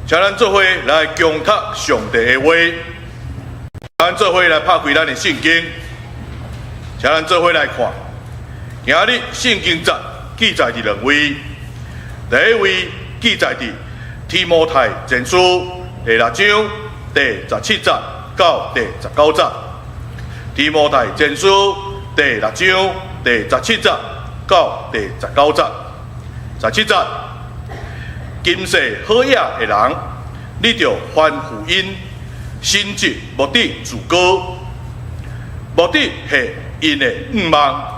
请咱做伙来共读上帝的话，咱做伙来拍开咱的圣经，请咱做伙来看。今日圣经节记载伫两位，第一位记载伫提摩太前书第6章第17节到第19节。提摩太前书第6章第17节到第19节。17节，今世好野的人，你着传福音，心志目的自高，目的是因的愿望。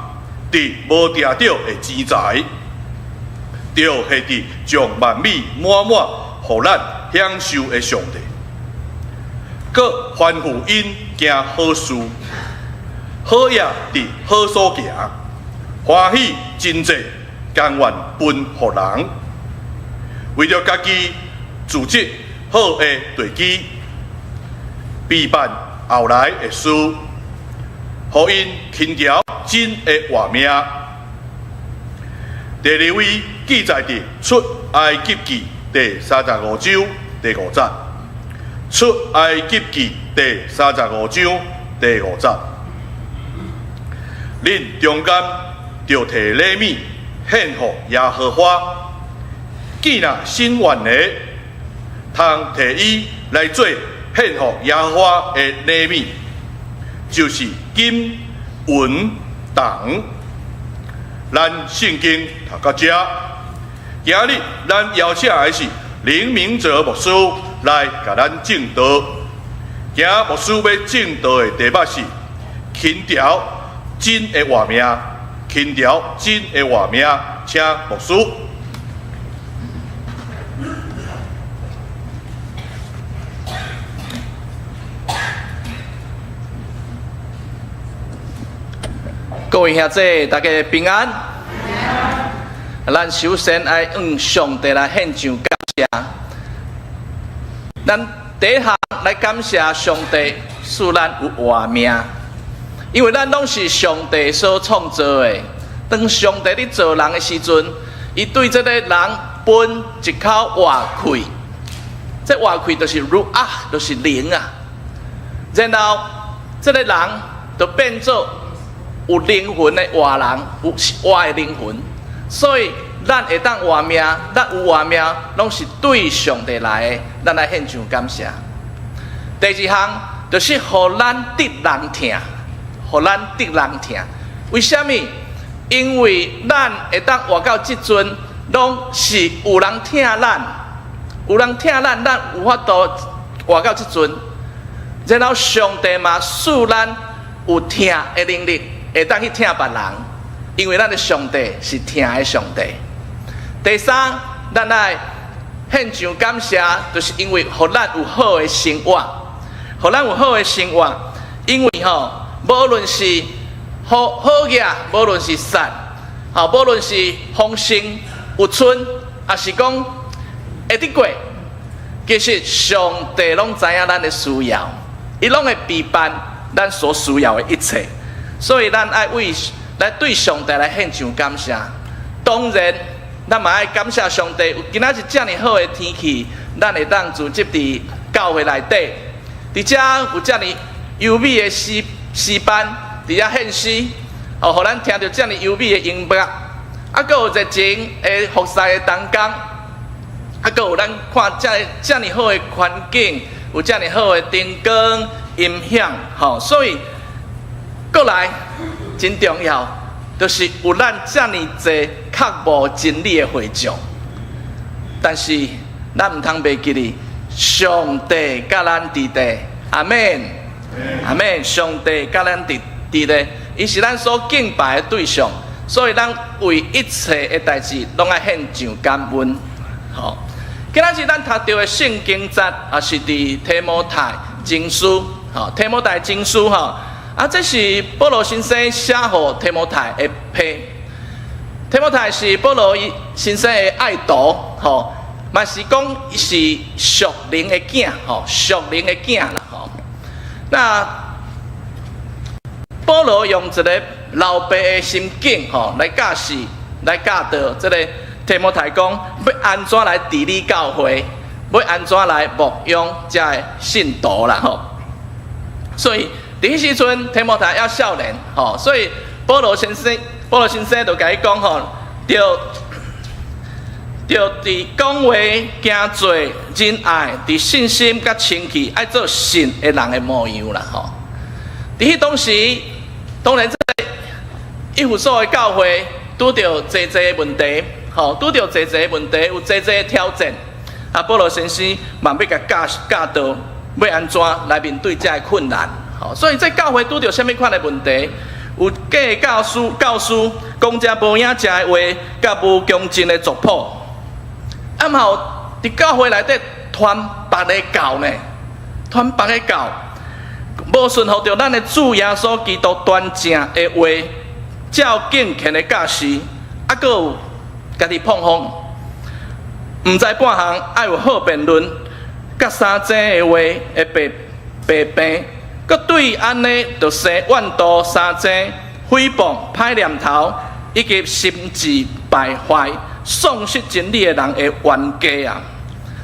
伫无定着的钱财，着是伫将万美满满，互咱享受的上帝。搁传福音行好事，好业伫好所行，欢喜真济，甘愿分互人，为着家己组织好的地基，备办后来的事，互因轻条真的活命。第二位记载伫出埃及记第35章第5节，出埃及记第35章第5节。恁中间着摕礼物献互耶和华，既若心愿的，通摕伊来做献互耶和华的礼物，就是金、银、铜。咱圣经读到这，今日咱邀请的是林明哲牧师来甲咱正道。今牧师要正道的题目是轻条真的活命，轻条真的活命，请牧师。各位兄弟，大家平安。咱首先爱向上帝来献上感谢。咱第一项来感谢上帝，使咱有活命，因为咱拢是上帝所创造的。当上帝咧造人的时阵，伊对这个人分一口活气，这活气就是ruach，就是灵啊。然后这个人就变做有灵魂的活人，有活的灵魂，所以咱会当活命，咱有活命，拢是对上帝来的，咱来献上感谢。第二项就是互咱得人疼，互咱得人疼。为什么？因为咱会当活到即阵，拢是有人疼咱，有人疼咱，咱有法度活到即阵。然后上帝嘛，使咱有疼的能力。会当去疼别人，因为咱的上帝是疼的上帝。第三，咱来献上感谢，就是因为互咱有好的生活，互咱有好的生活。因为无论是好嘢，无论是善，无论是丰盛有春，还是讲会得过，其实上帝拢知影咱的需要，伊拢会备办咱所需要的一切。所以，咱爱为来对上帝来献上感谢。当然，咱嘛爱感谢上帝，有今仔日这么好的天气，咱会当组织伫教会内底，伫遮有这么优美的诗班，伫遮献诗，互咱听到这么优美的音乐，啊，阁有热情的服侍的同工，啊，阁有咱看这么好的环境，有这么好的灯光、音响，所以。过来，真重要，就是有咱这么多刻无真理的会众，但是咱唔通袂记哩，上帝甲咱伫地，阿门，阿门。上帝甲咱伫地，伊是咱所敬拜的对象，所以咱为一切的代志拢爱献上感恩。好，今仔日咱读到的圣经节，也是伫提摩太前书，提摩太前书这是保罗先生写给提摩太的批。提摩太是保罗先生的爱徒，嘛是讲伊是属灵的囝，属灵的囝啦，那保罗用一个老爸的心境，来教示，来教导这个提摩太讲，要安怎来治理教会，要安怎来牧养这个信徒啦吼。所以伫迄时阵，提摩太还少年吼，所以保罗先生就甲伊讲吼，着伫讲话、行做、仁爱、伫信心甲清气，爱做信的人的模样啦吼。伫迄当时，当然这个以弗所的教会拄着侪侪问题，吼，拄着侪侪问题，有侪侪挑战。啊，保罗先生慢要甲教导，要安怎来面对这个困难。吼，所以这教会拄着什么款的问题？有假的教师讲这无影正的话，甲无恭敬的族谱。啊，嘛有伫教会内底传别个教呢，传别个教，无顺服着咱的主耶稣基督端正的话，照敬虔的教示，啊，阁有家己碰风，毋知半项爱有好辩论，甲三者的话会白病，阁对安尼就生怨妒三者、诽谤、歹念头，以及心智败坏。丧失真理的人会冤家啊！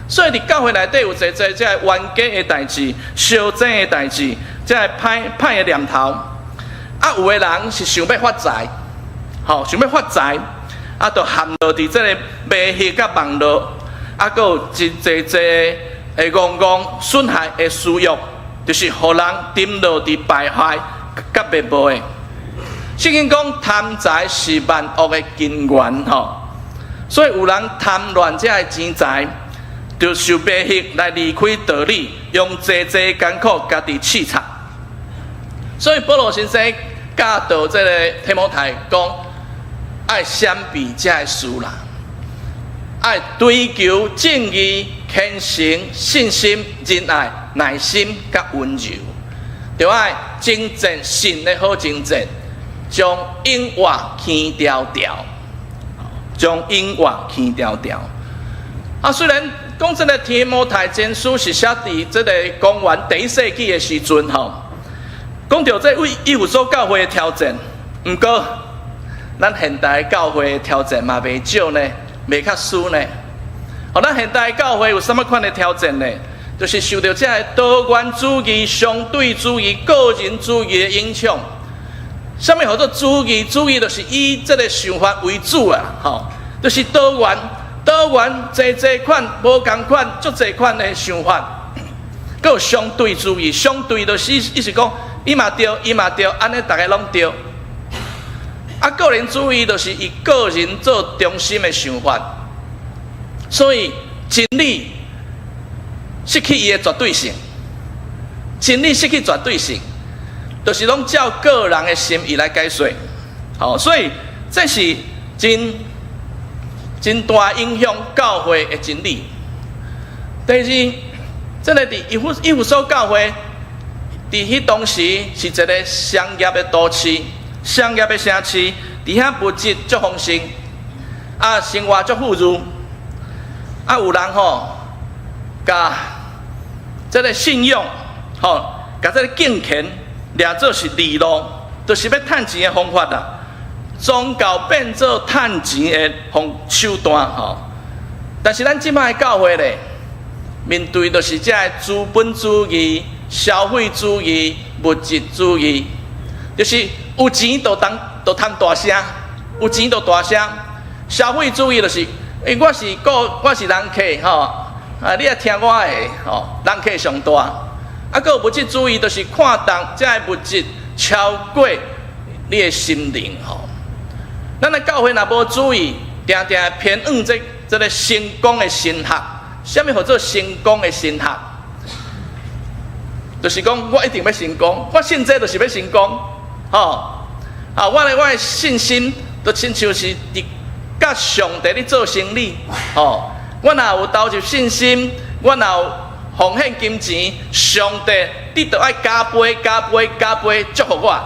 所以伫教会内底有侪这冤家的代志、相争的代志、这歹的念头。啊，有的人是想要发财，吼，想要发财，啊，就陷落伫这个迷信甲网络，啊，阁有真侪的损害的私欲，就是互人沉落伫败坏甲迷无的。圣经讲贪财是万恶的根源，吼。所以有人贪恋这个钱财，就受迷信来离开道理，用济艰苦家己刺插。所以保罗先生教导这个提摩太讲，爱闪避这个事啦，爱追求正义、虔诚、信心、仁爱、耐心甲温柔，就爱征战神的好征战，将永活牵条条。将永活牵条条。啊，虽然讲这个提摩太前书是写伫这个公元第1世纪的时阵吼，讲到这为以弗所教会的挑战，不过咱现代教会的挑战嘛袂少呢，袂较输呢。哦，咱现代教会有什么款的挑战呢？就是受到这个多元主义、相对主义、个人主义的影响。什么叫做主义？主义就是以这个想法为主啊，吼，就是多元，侪款，无同款，足侪款的想法。佮有相对主义，相对就是意思讲，伊嘛对，安尼大家拢对。啊，个人主义就是以个人做中心的想法，所以真理失去伊的绝对性，真理失去绝对性。就是拢照个人的心意来解说，好，所以这是真大影响教会的真理。第二，这个伫以弗所教会，伫迄当时是一个商业的都市、商业的城市，伫遐物质足丰盛，啊，生活足富裕，啊，有人吼，甲这个信用，吼，甲这个敬虔。掠做是利路，就是要趁钱的方法啦。宗教变做趁钱的手段吼。但是咱即摆的教会咧，面对就是这个资本主义、消费主义、物质主义，就是有钱就贪大声，有钱就大声。消费主义就是，我是人客吼，啊，你也听我的吼，人客上大。啊，个物质主义就是看重这个物质超过你的心灵吼。咱的教会若无注意，定偏往这个成功的神学。什么叫做成功的神学？就是讲我一定要成功，我信这就是要成功，吼。啊，我的信心就亲像是伫甲上帝咧做生意，吼。我若有投入信心，我若有奉献金钱，上帝你就爱加倍祝福我。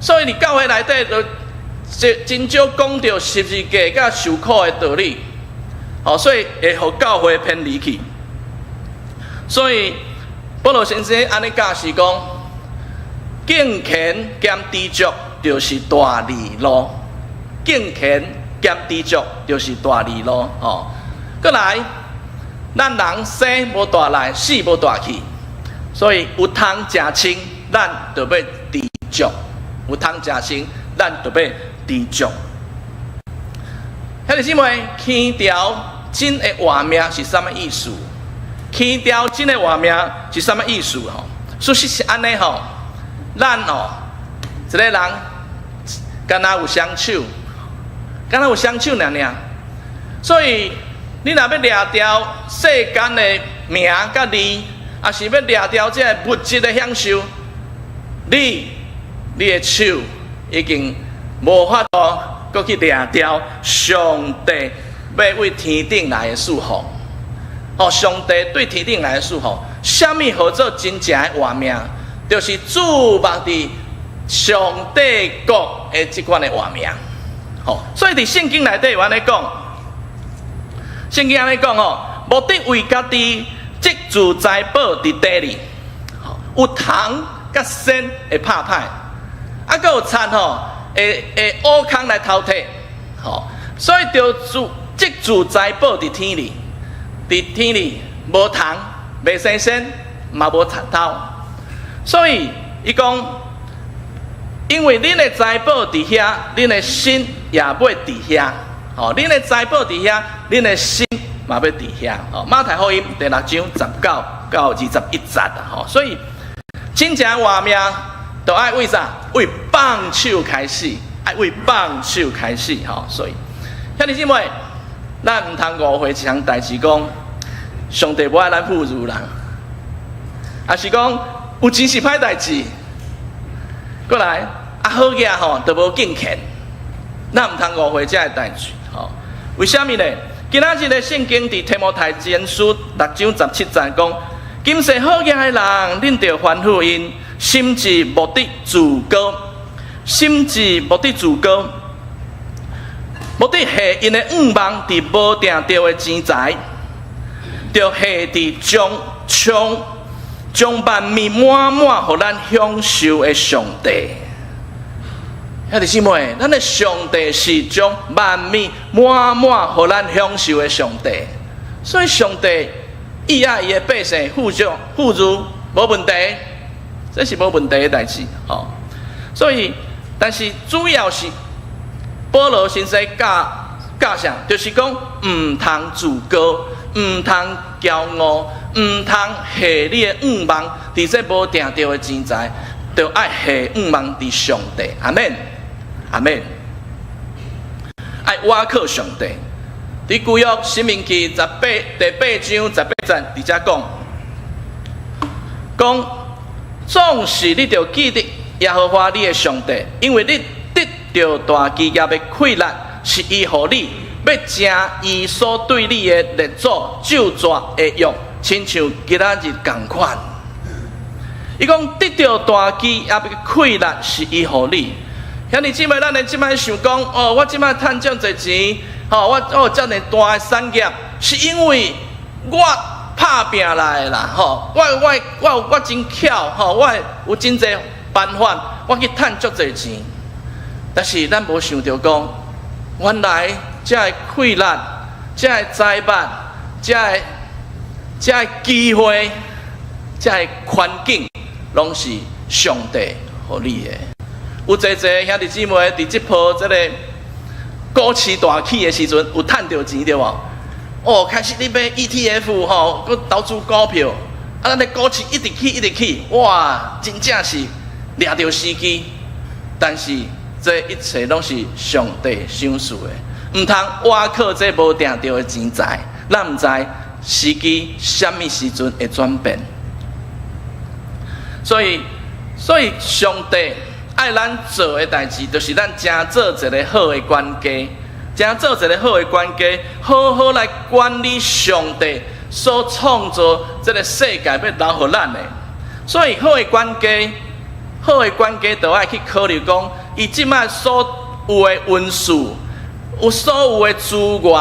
所以伫教会内底就真少讲到十字架甲受苦的道理，所以会互教会偏离去。所以保罗先生安尼教示讲，敬虔兼知足就是大利路，敬虔兼知足就是大利路。再来。咱人生无大来，死无大去，所以有通食清，咱就要知足；有通食清，咱就要知足。兄弟姊妹，牵条真的活命是什么意思？牵条真的活命是什么意思？吼，事实是安尼吼，咱哦，一个人敢若有双手，敢若有双手尔尔，所以你若要掠掉世间的名甲利，也是要掠掉这个物质的享受，你的手已经无法度搁去掠掉上帝要为天顶来的祝福。哦，上帝对天顶来的祝福，什么叫做真正的活命？就是注目伫上帝国的这款的活命。哦，所以伫圣经内底有安尼讲，圣经安尼讲哦，目的为家己积聚财宝伫地里，有虫甲仙会拍歹，啊，搁有贼吼会挖空来偷摕，吼，所以就积聚财宝伫天里。伫天里无虫，袂生仙，嘛无贼偷，所以伊讲，因为恁的财宝伫遐，恁的心也要伫遐。哦，恁的财宝伫遐，恁的心嘛要伫遐。哦，马太福音第6章19到21节啊。吼，所以真正活命，就爱为啥？为放手开始，爱为放手开始。吼，所以兄弟姊妹。咱唔通误会一项代志，讲上帝无爱咱富裕人，也是讲有钱是歹代志。过来好嘢吼，都无敬虔，咱唔通误会这个代志。吼，为什么呢？今仔日的圣经伫提摩太前书6章17节讲：今世好嘢的人，恁着欢呼因，心志目的自高，心志目的自高。目的下因的愿望伫无定着的钱财，着下伫将万物满满，互咱享受的上帝。兄弟姊妹，咱的上帝是将万物满满，互咱享受的上帝。所以上帝伊爱伊的百姓富裕无问题，这是无问题的代志。哦，所以但是主要是。保罗先生教啥？就是讲，唔通自高，唔通骄傲，唔通下你的愿望伫这无定着的钱财，就爱下愿望伫上帝。阿免，阿免。爱倚靠上帝。伫旧约申命记第8章18节，伫遮讲，总是你着记得耶和华你的上帝，因为你。着大基业的溃烂，是伊互你要正伊所对你的列祖咒诅的约，亲像今仔日同款。伊讲得到大基业的溃烂，是伊互你。兄弟姊妹，咱即摆想讲，哦，我即摆趁遮侪钱，吼，我有遮尔大的产业，是因为我打拼来的啦，吼，我真巧，吼，我有真侪办法，我去趁足侪钱。但是咱无想到讲，原来这个困难、这个灾难、这个机会、这个环境，拢是上帝互你的。有侪兄弟姊妹伫这波这个股市大起的时阵，有趁到钱对无？哦，开始你买 ETF 吼，佮投资股票，啊，咱的股市一直起，哇，真正是掠到时机，但是。这一切拢是上帝赏赐的，唔通倚靠这无定着的钱财，咱唔知时机什么时阵会转变。所以上帝爱咱做的代志，就是咱真做一个好的管家，真做一个好的管家，好好来管理上帝所创造这个世界要留互咱的。所以好的管家就爱去考虑讲。伊即摆所有的运势，有所有的资源，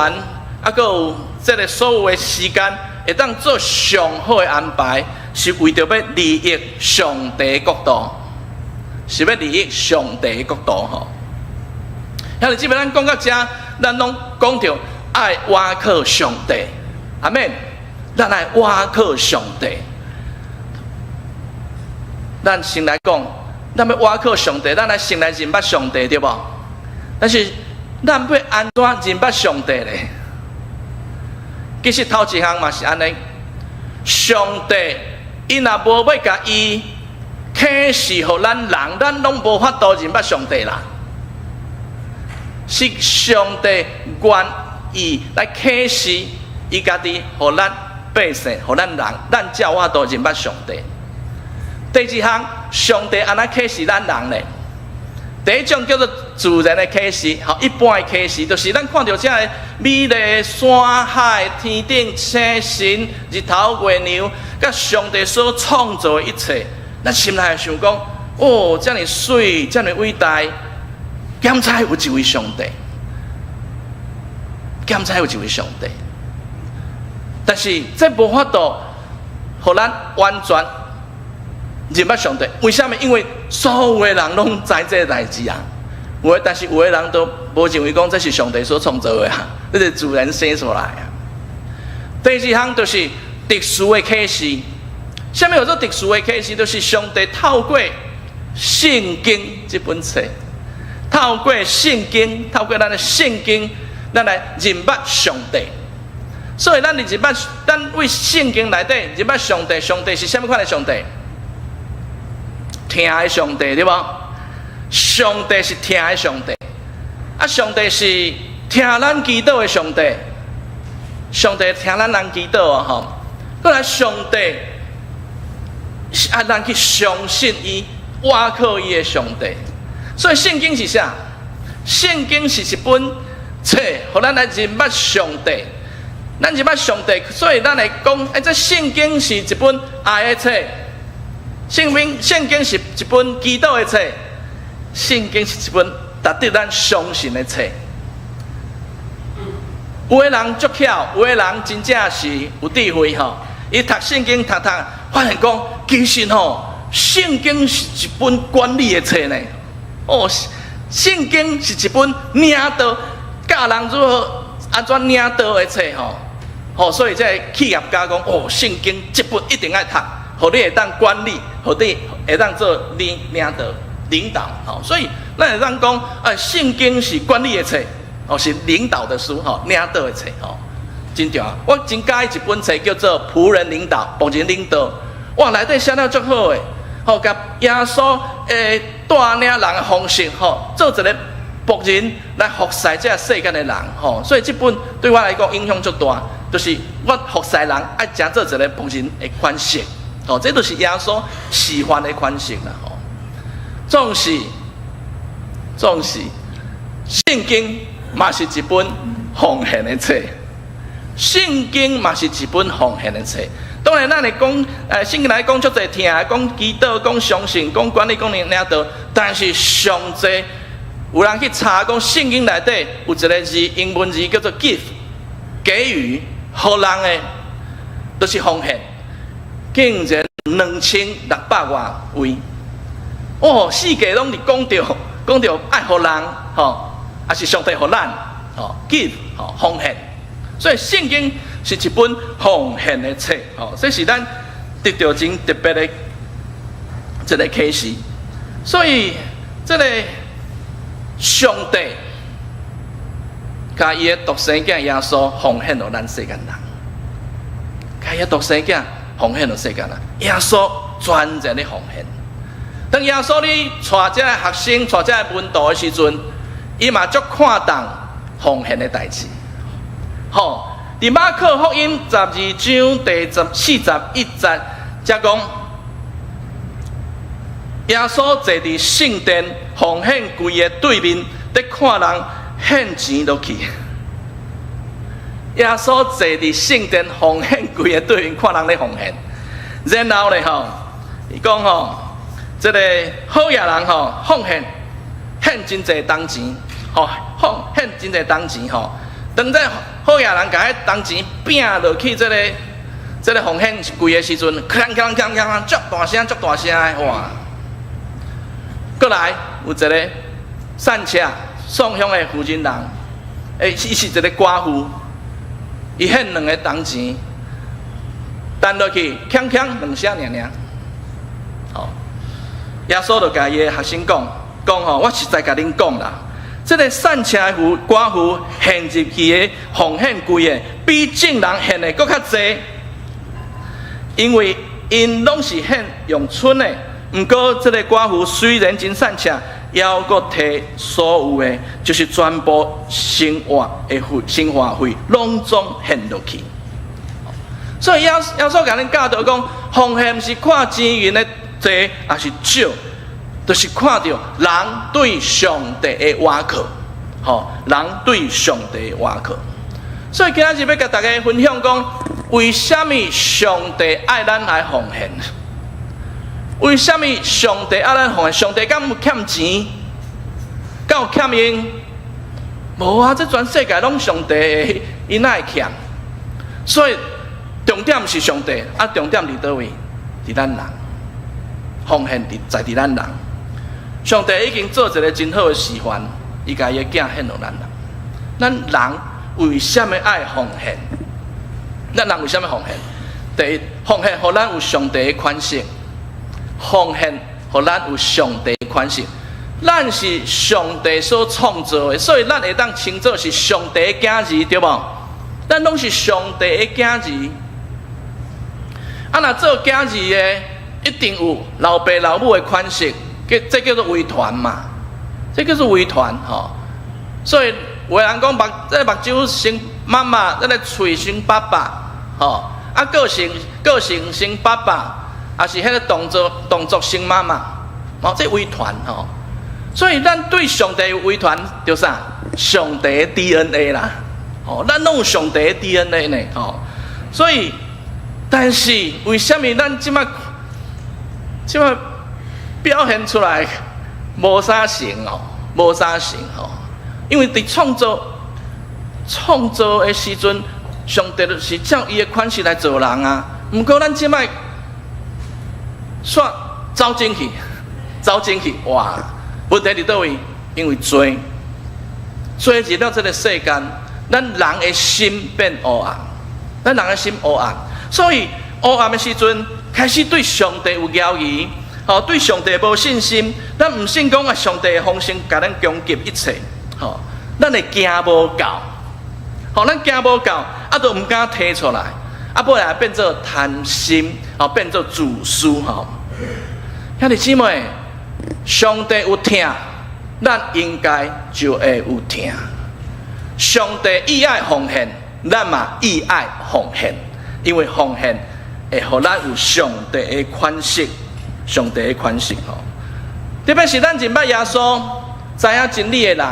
啊，佮有这个所有的时间，会当做上好的安排，是为着要利益上帝的国度，是要利益上帝的国度吼。兄弟姊妹，咱讲到这，咱拢讲着爱倚靠上帝，阿免咱来倚靠上帝。咱先来讲，咱要倚靠上帝，咱来先来认捌上帝，对无？但是咱要安怎认捌上帝咧？其实头一项嘛是安尼，上帝伊若无要甲伊启示互咱人，咱拢无法度认捌上帝啦。是上帝愿意来启示伊家己，互咱百姓，互咱人，咱才有法度认捌上帝。第二项，上帝安怎启示咱人咧？第一种叫做自然的启示，一般的启示，就是咱看到这个美丽山海、天顶星辰、日头月亮，甲上帝所创造的一切，咱心内想讲，哦，这么水，这么伟大，检查有一位上帝，检查有一位上帝。但是这无法度，互咱完全认捌上帝。为什么？因为所有的人拢知这个代志啊。但是有的人都无认为讲这是上帝所创造的啊，这是自然生出来啊。第二项就是特殊的启示。什么叫做特殊的启示？就是上帝透过圣经这本册，透过圣经，透过咱的圣经，咱来认捌上帝。所以咱认捌，咱为圣经内底认捌上帝。上帝是什么款的上帝？听的上帝，对无？上帝是听的上帝，上帝是听咱祈祷的上帝。上帝听咱人祈祷啊，吼！过来，上帝是咱去相信伊、倚靠伊的上帝。所以圣经是啥？圣经是一本册，互咱来认捌上帝。咱认捌上帝，所以咱来讲，这圣经是一本爱的册。圣经是一本祈祷的册。圣经是一本值得咱相信的册。有的人足巧，有的人真正是有智慧吼。伊读圣经读，发现讲，其实吼，圣经是一本管理的册呢。哦，圣经是一本领导教人如何安怎领导的册吼。所以这企业家讲，哦，圣经这本一定要读，互你会当管理，互你会当做领导。所以咱会当讲，圣经是管理的册，是领导的书，领导的册，真对啊！我真喜欢一本册叫做《仆人领导》，仆人领导，哇，内底写了足好诶，甲耶稣带领人的方式，做一个仆人来服侍这世间的人，所以这本对我来讲影响足大，就是我服侍人爱怎做一个仆人的款式，这就是耶稣示范的款式啦，总是，圣经嘛是一本奉献的册，圣经嘛是一本奉献的册。当然，咱来讲，圣经来讲足侪听，讲祈祷，讲相信，讲管理，讲领导，但是上侪有人去查讲，圣经内底有一个字，英文字叫做 give， 给予，互人的，都是奉献，竟然2600多位。世界拢是讲到爱互人，也是上帝互咱，give， 奉献。所以圣经是一本奉献的册，这是咱得到真特别的一个启示。所以这个上帝把伊的独生囝耶稣奉献给咱世间人，把伊的独生囝奉献给世间人，耶稣全然的奉献。当耶稣你带这个学生、带这个门徒的时阵，伊嘛足看重奉献的代志。伫马可福音12章第41节，才讲耶稣坐伫圣殿奉献柜的对面，在看人献钱落去。耶稣坐伫圣殿奉献柜的对面，看人咧奉献。然后咧伊讲这个好野人奉献真侪铜钱，献真侪铜钱当这好野人甲迄铜钱拼落去这个奉献柜的时阵，锵锵锵锵，足大声的哇！过来有一个散车送香的负责人，伊是一个寡妇，伊献2个铜钱，弹落去，锵锵2声尔。好，耶稣就甲伊的学生讲吼，我实在甲恁讲啦，这个散车的寡妇献入去的奉献贵的，比正人献的搁较济，因为因拢是献用剩的。毋过这个寡妇虽然真散车，也搁摕所有的，就是全部生活费，拢总献落去。所以耶稣甲恁教导讲，奉献是看钱银的多还是少，就是看到人对上帝的瓦靠，人对上帝的瓦靠。所以今仔日要甲大家分享讲，为什么上帝爱咱来奉献？为什么上帝爱咱奉献？上帝敢有欠钱？敢有欠因？无啊！这全世界拢上帝的，伊哪会欠？所以重点是上帝，重点伫倒位？伫咱人，奉献在咱人。上帝已经做一个真好的示范，伊甲伊的囝献予咱人。咱人为什么爱奉献？咱人为什么奉献？第一，奉献互咱有上帝的款式。奉献，互咱有上帝的款式。咱是上帝所创造的，所以咱会当称作是上帝的囝儿，对无？咱拢是上帝的囝儿。若做囝儿的，一定有老爸老母的款式，这叫做遗传嘛，这叫做遗传吼。所以有的人讲这目睭生妈妈，这个喙生爸爸，个性生爸爸。也是迄个动作生妈妈，这遗传吼，所以咱对上帝有遗传，就啥？上帝的 DNA 啦，咱拢有上帝的 DNA 呢，所以，但是为什么咱即摆表现出来无啥成无啥成因为伫创造的时阵，上帝就是照伊的款式来做人啊。毋过咱即摆煞走进去，哇！问题伫倒位？因为罪入了这个世间，咱人的心变黑暗，所以黑暗的时阵，开始对上帝有怀疑，对上帝无信心，咱毋信讲啊，上帝的方式甲咱攻击一切，咱会惊无够，咱惊无够，都毋敢提出来。尾来变做贪心，变做自私，兄弟姊妹，上帝有疼，咱应该就会有疼。上帝意爱奉献，咱嘛意爱奉献，因为奉献会互咱有上帝的款式，特别是咱认捌耶稣、知影真理的人，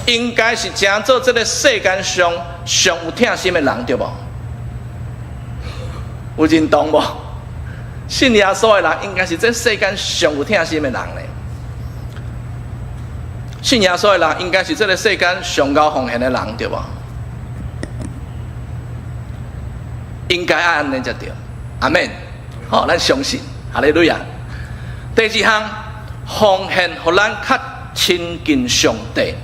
应该是真做这个世间上上有疼心的人，对无？有认同无？信耶稣的人应该是这世间上有疼心的人呢。信耶稣的人应该是这个世间上高奉献的人，对无？应该爱安尼才对。阿门。咱相信，哈利路亚。第二项，奉献互咱较亲近上帝。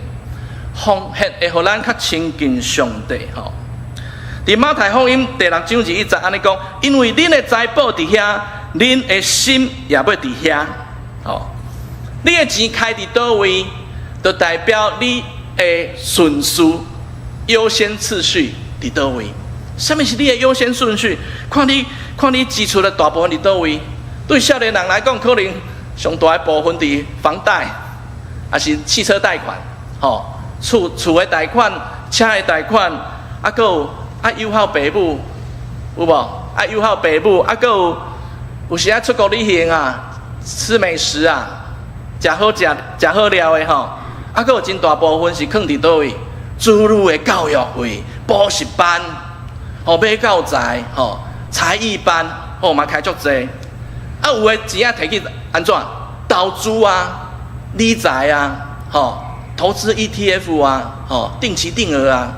奉献会互咱较亲近上帝，伫马太福音第6章21节安尼讲，因为恁的财宝伫遐，恁的心也要伫遐。你的钱开伫倒位，就代表你的顺序、优先次序伫倒位。什么是你的优先顺序？看你支出的大部分伫倒位。对少年人来讲，可能上大的部分伫房贷，还是汽车贷款，厝的贷款、车的贷款，还有。友好爸母有无？友好爸母，还有时出国旅行啊，吃美食啊，食好料的还有真大部分是放伫倒位？子女的教育费、补习班、买教材、才艺班，嘛开足济。有的钱摕去安怎？投资啊、理财啊、投资 ETF 啊、定期定额啊。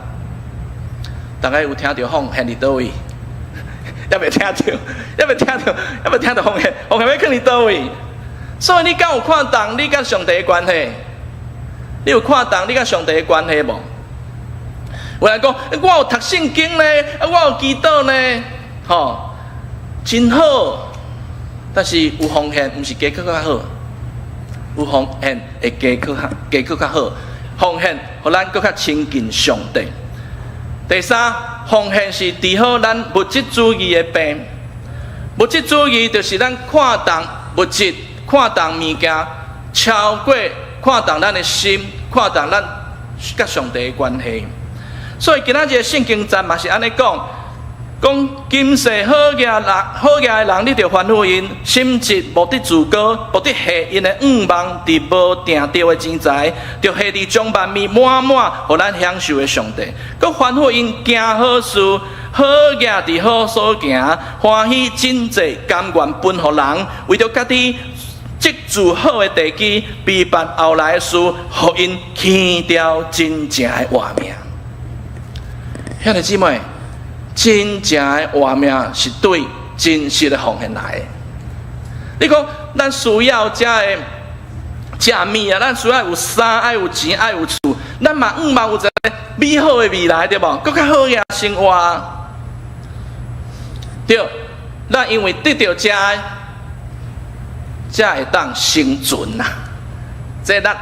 大家有听到奉献伫倒位？要袂听到奉献要放伫倒位？所以你敢有看重你甲上帝的关系？你有看重你甲上帝的关系无？有人讲，我有读圣经呢，我有祈祷呢，真好，但是有奉献，毋是加搁较好。有奉献会加搁较好，奉献互咱搁较亲近上帝。第三，奉献是治好咱物质主义的病。物质主义就是咱看重物质、看重物件，超过看重咱的心，看重咱甲上帝的关系。所以今仔日圣经站嘛是安尼讲。讲今世好业的人，你着吩咐因，心智无得自高，无得下因的愿望伫无定着的钱财，着下伫将万物满满，互咱享受的上帝。佮吩咐因行好事，好业伫好所行，欢喜真济，甘愿分互人，为着家己积聚好的地基，备办后来的事，互因去掉真正的活命。兄弟姊妹。真正的活命是对真实的奉献来的。你讲，咱需要食的食物啊，咱需要有衫，爱有钱，爱有厝，咱嘛望有一个美好的未来，对无？更较好嘅生活，对。咱因为得到这才会当生存呐。这咱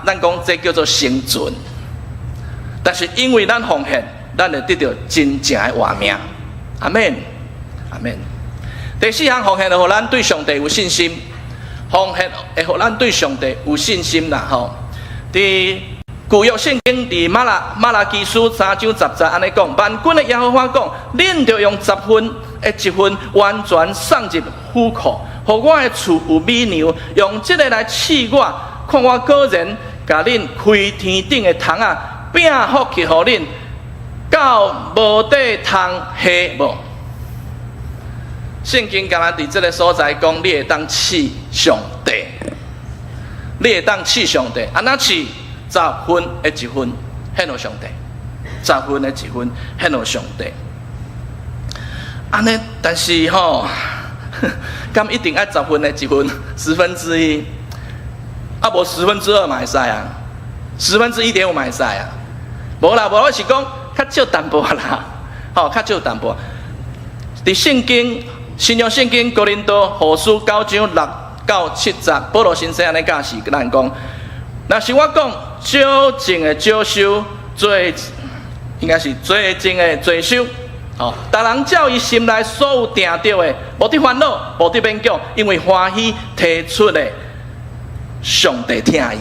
讲这叫做生存。但是因为咱奉献。咱会得到真正的活命，阿免，阿免。第四项奉献，互咱对上帝有信心。奉献会互咱对上帝有信心啦，吼。伫旧约圣经伫马拉基书3章10节安尼讲，万军的耶和华讲，恁着用10分的1分完全送入府库，互我的厝有美牛，用这个来试我，看我个人甲恁开天顶的窗啊，饼福气互恁。到无地通下无？圣经敢若伫这个所在讲，你会当试上帝，你会当试上帝，安那试10分的1分献互上帝，10分的1分献互上帝。安尼，但是吼，敢一定爱10分的1分1/10？啊，无2/10嘛会使啊，1/1.5嘛会使啊，无啦，无我是讲。较少淡薄啦，吼，较少淡薄。伫圣经新约圣经哥林多后书9章6到7节，保罗先生安尼教示咱讲，若是我讲少种的少收，应该是多种的多收。吼，逐人照伊心内所有定着的，无得烦恼，无得勉强，因为欢喜提出的，上帝听伊。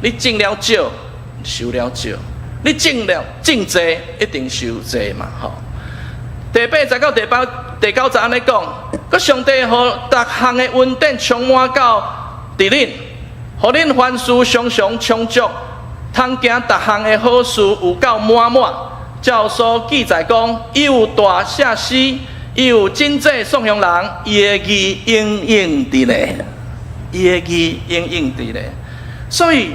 你种了少，收了少。你种济，一定收济嘛，吼。第8节到第9节安尼讲，佮上帝互逐项的恩典充满到伫恁，互恁凡事常常充足，通行逐项的好事有够满满。照所记载讲，伊有大写诗，伊有真济颂扬人，伊的义应应伫咧，伊的义应应伫咧。所以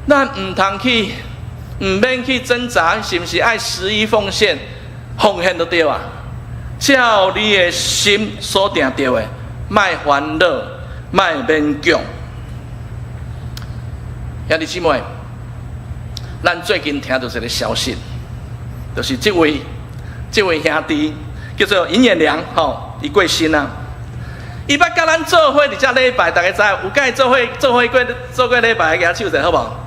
咱毋通去。唔免去挣扎，是不是爱11奉献、奉献就对啊？照你的心所定着的，卖烦恼，卖勉强。兄弟姊妹，咱最近听到一个消息，就是这位兄弟叫做尹彦良，吼，伊过身啊。伊捌甲咱做伙伫遮礼拜，大家知有甲伊做过礼拜，举手者好无？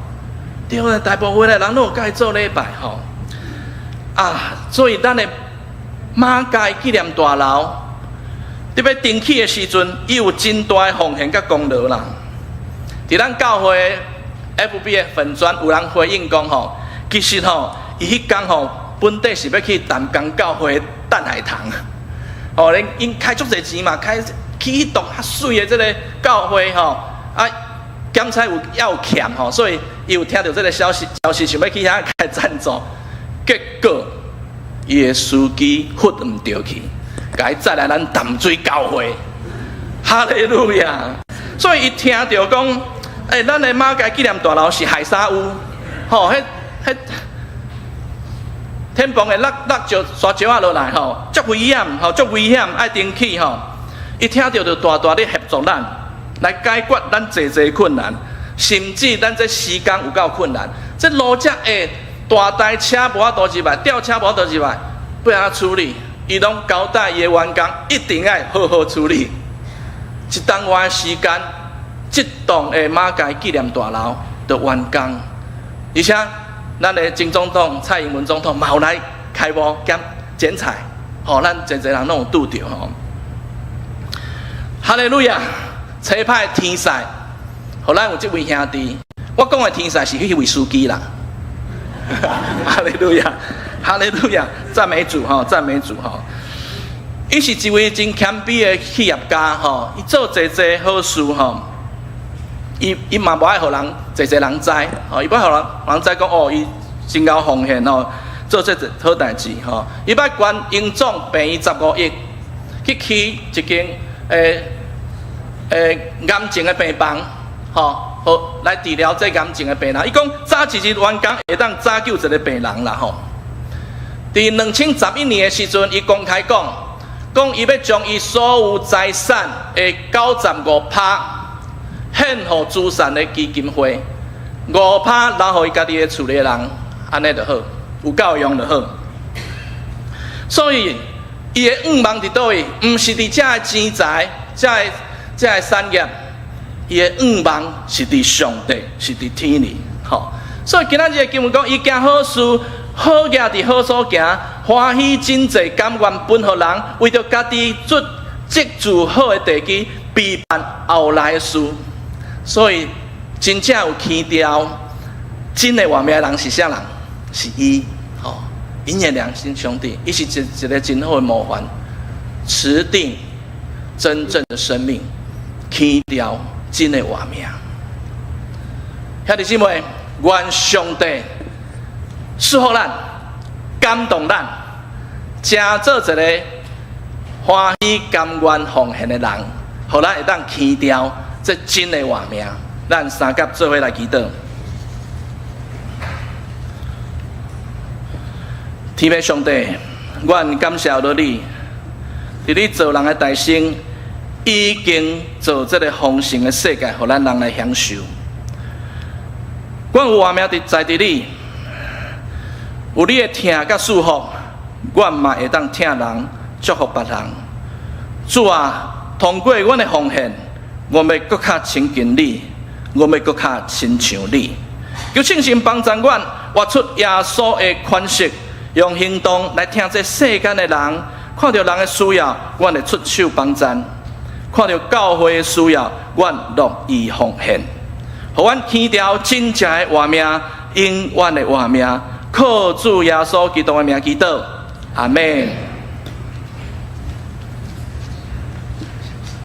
对啊，大部分的人都有甲伊做礼拜吼，啊，所以咱的马街纪念大楼，特别登起的时阵，伊有真大的奉献甲功劳啦。伫咱教会 FB 的粉专有人回应讲吼，其实吼，伊迄天吼，本底是要去淡江教会等海堂，哦，因开足侪钱嘛，开去迄栋较水的这个教会吼，啊。检查有欠吼，所以伊有听到这个消息想要去遐开赞助，结果伊的司机忽唔对去，甲伊载来咱淡水教会，哈利路亚！所以伊听到讲，咱的马街纪念大楼是海沙屋，吼，迄天崩的落石沙石啊落来吼，足危险，吼，足危险，爱登起吼，伊听到就大大咧协助咱。来解决咱济困难，甚至咱这时间有够困难，这路遮下大台车无法度入来，吊车无法度入来，要安怎处理？伊拢交代伊的员工一定要好好处理。一当外的时间，这栋的马偕纪念大楼的完工，而且咱的前总统蔡英文总统嘛有来开幕兼剪彩，吼，咱真侪人拢有拄着吼。哈利路亚！差派天使，互咱有这位兄弟。我讲的天使是迄位司机啦。哈利路亚！哈利路亚！赞美主吼，赞美主吼。伊是一位真谦卑的企业家吼，伊做侪侪好事吼。伊嘛无爱互人侪侪人知，吼，伊不互人知讲哦，伊真够奉献吼，做这好代志吼。伊捌捐英总病院15亿，去起一间癌症的病房，吼，好来治疗这癌症的病人。伊讲早一日员工会当早救一个病人啦吼。伫2011年的时阵，伊公开讲伊要将伊所有财产的95%献予慈善的基金会，5%留予伊家己的厝里人，安尼就好，有够用就好。所以伊的愿望伫倒位，毋是伫遮的钱财，遮的产业，伊的愿望是伫上帝，是伫天里。吼，所以今仔日的经文讲，伊行好事，好行伫好所行，欢喜真济，甘愿分予人，为着家己积聚好的地基，备办后来的事。所以真正有起调，真的外面的人是啥人？是伊，吼，因的良心兄弟，伊是一个真好的模范，持定真正的生命，起调真的外面。兄弟姊妹，愿上帝赐福咱，感动咱，真做一个欢喜甘愿奉献的人，互咱会当起调。这真的话名，咱三甲做伙来祈祷。天父上帝，愿感谢到你，伫你做人的大生，已经做这个丰盛的世界，互咱人来享受。阮有话名在伫你，有你的听甲祝福，阮嘛会当听人祝福别人。主啊，通过阮的奉献。我们更较亲近你，我们更较亲像你。求圣神帮助阮，活出耶稣的款式，用行动来听这世间的人，看到人的需要，阮会出手帮助；看到教会的需要，阮乐意奉献。互阮起条真正的活命，永远的活命，靠主耶稣基督的名祈祷，阿门。